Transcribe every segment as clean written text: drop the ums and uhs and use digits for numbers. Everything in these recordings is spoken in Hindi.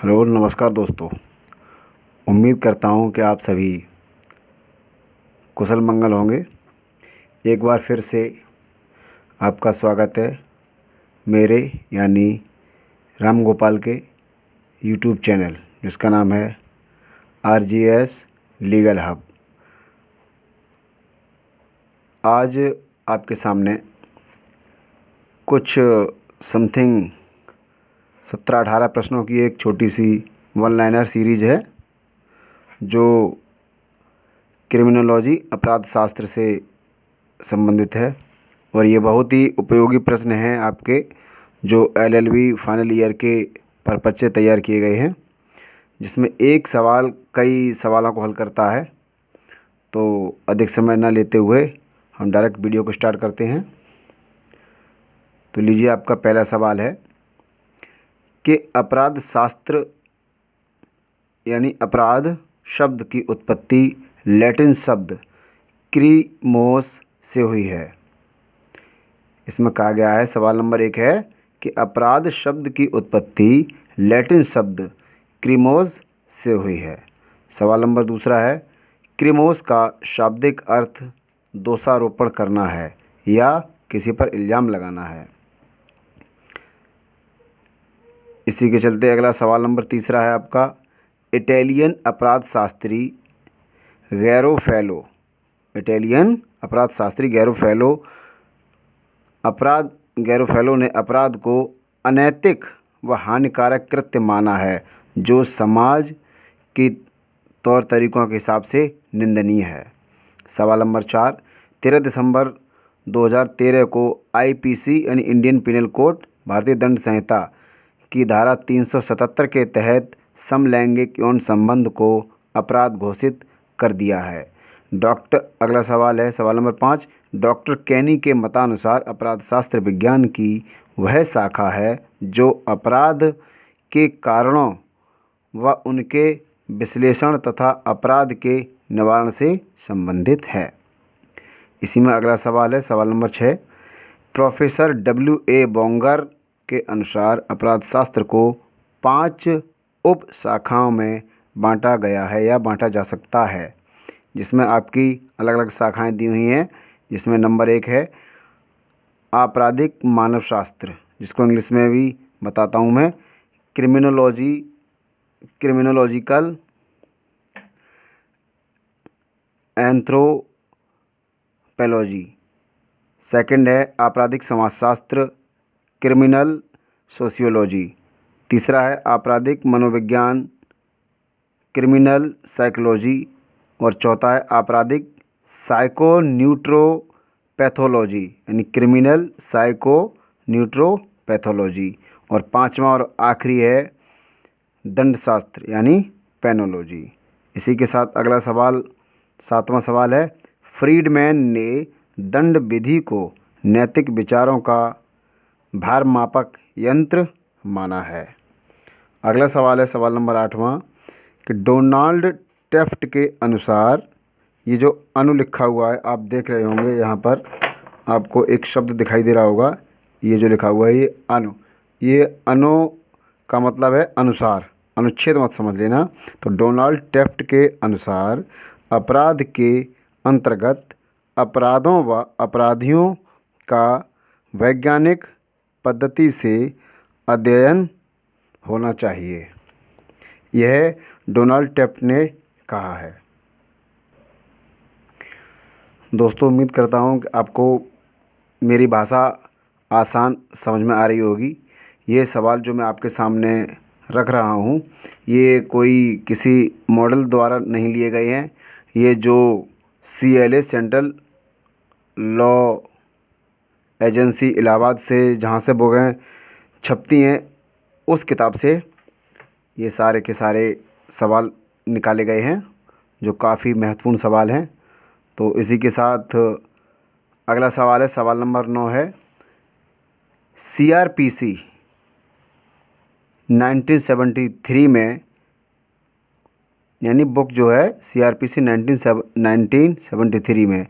हेलो नमस्कार दोस्तों। उम्मीद करता हूँ कि आप सभी कुशल मंगल होंगे। एक बार फिर से आपका स्वागत है मेरे यानी राम गोपाल के यूट्यूब चैनल जिसका नाम है RGS लीगल हब। आज आपके सामने कुछ समथिंग 17-18 प्रश्नों की एक छोटी सी वन लाइनर सीरीज़ है जो क्रिमिनोलॉजी अपराध शास्त्र से संबंधित है और ये बहुत ही उपयोगी प्रश्न हैं आपके जो LLB फाइनल ईयर के पर्पज से तैयार किए गए हैं, जिसमें एक सवाल कई सवालों को हल करता है। तो अधिक समय न लेते हुए हम डायरेक्ट वीडियो को स्टार्ट करते हैं। तो लीजिए, आपका पहला सवाल है कि अपराध शास्त्र यानी अपराध शब्द की उत्पत्ति लैटिन शब्द क्रीमोस से हुई है। इसमें कहा गया है, सवाल नंबर 1 है कि अपराध शब्द की उत्पत्ति लैटिन शब्द क्रीमोस से हुई है। सवाल नंबर 2 है, क्रीमोस का शाब्दिक अर्थ दोषारोपण करना है या किसी पर इल्ज़ाम लगाना है। इसी के चलते अगला सवाल नंबर 3 है आपका, इटालियन अपराध शास्त्री गैरोफेलो गैरोफेलो ने अपराध को अनैतिक व हानिकारक कृत्य माना है जो समाज की तौर तरीक़ों के हिसाब से निंदनीय है। सवाल नंबर 4, 13 दिसंबर 2013 को IPC यानी इंडियन पिनल कोड भारतीय दंड संहिता की धारा 377 के तहत समलैंगिक यौन संबंध को अपराध घोषित कर दिया है। अगला सवाल है, सवाल नंबर 5, डॉक्टर कैनी के मतानुसार अपराध शास्त्र विज्ञान की वह शाखा है जो अपराध के कारणों व उनके विश्लेषण तथा अपराध के निवारण से संबंधित है। इसी में अगला सवाल है, सवाल नंबर 6, प्रोफेसर WA बोंगर के अनुसार अपराध शास्त्र को 5 उप शाखाओं में बांटा गया है या बांटा जा सकता है, जिसमें आपकी अलग अलग शाखाएं दी हुई हैं। जिसमें नंबर 1 है आपराधिक मानव शास्त्र, जिसको इंग्लिश में भी बताता हूं मैं, क्रिमिनोलॉजिकल एंथ्रोपोलॉजी। सेकंड है आपराधिक समाजशास्त्र, क्रिमिनल सोशियोलॉजी। तीसरा है आपराधिक मनोविज्ञान, क्रिमिनल साइकोलॉजी। और चौथा है आपराधिक साइकोन्यूट्रोपैथोलॉजी यानी क्रिमिनल साइकोन्यूट्रोपैथोलॉजी। और पांचवा और आखिरी है दंडशास्त्र यानी पेनोलॉजी। इसी के साथ अगला सवाल, 7वां सवाल है, फ्रीडमैन ने दंड विधि को नैतिक विचारों का भारमापक यंत्र माना है। अगला सवाल है, सवाल नंबर 8वां, कि डोनाल्ड टेफ्ट के अनुसार, ये जो अनु लिखा हुआ है आप देख रहे होंगे, यहाँ पर आपको एक शब्द दिखाई दे रहा होगा, ये जो लिखा हुआ है ये अनु का मतलब है अनुसार, अनुच्छेद मत समझ लेना। तो डोनाल्ड टेफ्ट के अनुसार अपराध के अंतर्गत अपराधों व अपराधियों का वैज्ञानिक पद्धति से अध्ययन होना चाहिए। यह डोनाल्ड टेफ्ट ने कहा है। दोस्तों, उम्मीद करता हूँ कि आपको मेरी भाषा आसान समझ में आ रही होगी। ये सवाल जो मैं आपके सामने रख रहा हूँ, ये कोई किसी मॉडल द्वारा नहीं लिए गए हैं। ये जो CLA central law agency Allahabad से जहाँ से बुकें छपती हैं, उस किताब से ये सारे के सारे सवाल निकाले गए हैं जो काफ़ी महत्वपूर्ण सवाल हैं। तो इसी के साथ अगला सवाल है, सवाल नंबर 9 है, CRPC 1973 में यानी बुक जो है CRPC 1973 में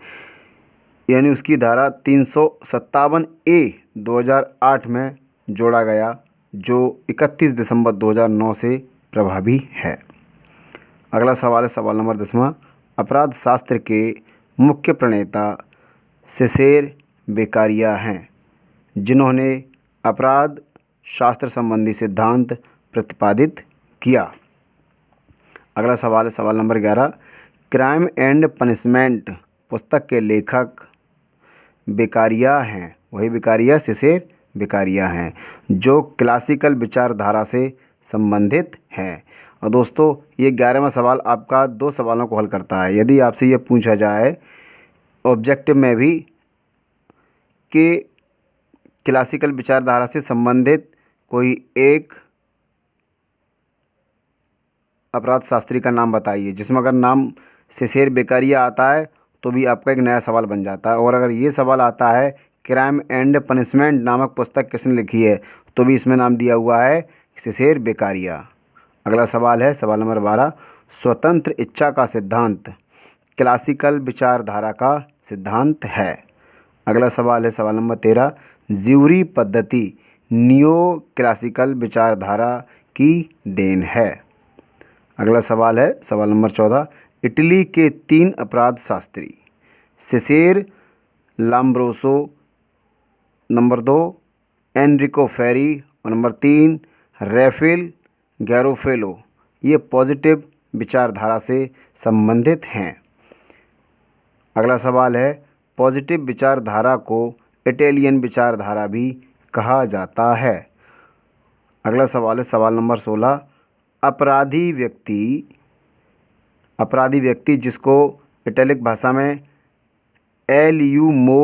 यानी उसकी धारा 357A 2008 में जोड़ा गया, जो 31 दिसंबर 2009 से प्रभावी है। अगला सवाल है सवाल नंबर 10वां। अपराध शास्त्र के मुख्य प्रणेता सेसेर बेकारिया हैं, जिन्होंने अपराध शास्त्र संबंधी सिद्धांत प्रतिपादित किया। अगला सवाल है सवाल नंबर 11। क्राइम एंड पनिशमेंट पुस्तक के लेखक बेकारिया हैं, वही बेकारिया सेसेर बेकारिया हैं, जो क्लासिकल विचारधारा से संबंधित हैं। और दोस्तों ये 11वां सवाल आपका 2 सवालों को हल करता है। यदि आपसे ये पूछा जाए ऑब्जेक्टिव में भी कि क्लासिकल विचारधारा से संबंधित कोई एक अपराध शास्त्री का नाम बताइए, जिसमें अगर नाम सेसेर बेकारिया आता है तो भी आपका एक नया सवाल बन जाता है। और अगर ये सवाल आता है क्राइम एंड पनिशमेंट नामक पुस्तक किसने लिखी है, तो भी इसमें नाम दिया हुआ है सेसेर बेकारिया। अगला सवाल है सवाल नंबर 12। स्वतंत्र इच्छा का सिद्धांत क्लासिकल विचारधारा का सिद्धांत है। अगला सवाल है सवाल नंबर 13। ज्यूरी पद्धति नियो क्लासिकल विचारधारा की देन है। अगला सवाल है सवाल नंबर 14। इटली के 3 अपराध शास्त्री सेसेर लाम्ब्रोसो, नंबर 2 एनरिको फेरी और नंबर 3 रैफेल गैरोफेलो, ये पॉजिटिव विचारधारा से संबंधित हैं। अगला सवाल है पॉजिटिव विचारधारा को इटालियन विचारधारा भी कहा जाता है। अगला सवाल है सवाल नंबर 16। अपराधी व्यक्ति जिसको इटैलिक भाषा में एल्यूमो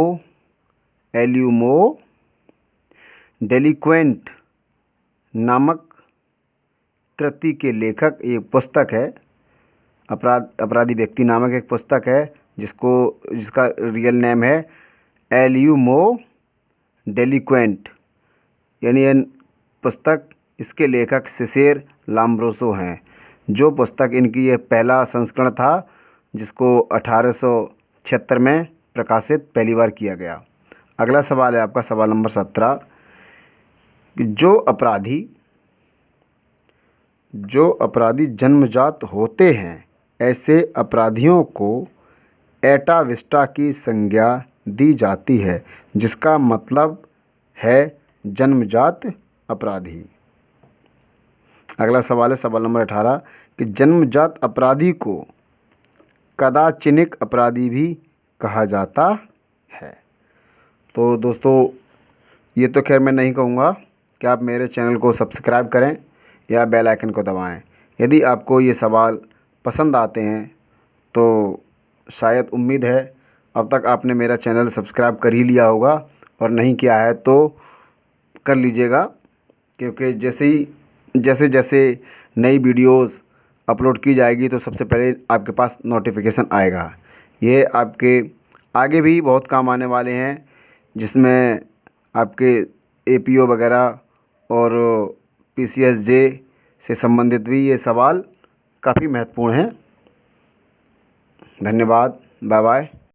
डेलिक्वेंट नामक कृति के लेखक, ये पुस्तक है अपराधी व्यक्ति नामक एक पुस्तक है जिसका रियल नेम है एल्यूमो डेलिक्वेंट, यानी यह पुस्तक इसके लेखक सेसेर लाम्ब्रोसो हैं। जो पुस्तक इनकी यह पहला संस्करण था जिसको 1876 में प्रकाशित पहली बार किया गया। अगला सवाल है आपका सवाल नंबर 17 कि जो अपराधी जन्मजात होते हैं ऐसे अपराधियों को एटाविस्टा की संज्ञा दी जाती है, जिसका मतलब है जन्मजात अपराधी। अगला सवाल है सवाल नंबर 18 कि जन्मजात अपराधी को कदाचिनिक अपराधी भी कहा जाता है। तो दोस्तों ये तो खैर मैं नहीं कहूँगा कि आप मेरे चैनल को सब्सक्राइब करें या बेल आइकन को दबाएं। यदि आपको ये सवाल पसंद आते हैं तो शायद उम्मीद है अब तक आपने मेरा चैनल सब्सक्राइब कर ही लिया होगा, और नहीं किया है तो कर लीजिएगा, क्योंकि जैसे जैसे नई वीडियोस अपलोड की जाएगी तो सबसे पहले आपके पास नोटिफिकेशन आएगा। ये आपके आगे भी बहुत काम आने वाले हैं, जिसमें आपके एपीओ वगैरह और पीसीएसजे से संबंधित भी ये सवाल काफ़ी महत्वपूर्ण हैं। धन्यवाद, बाय बाय।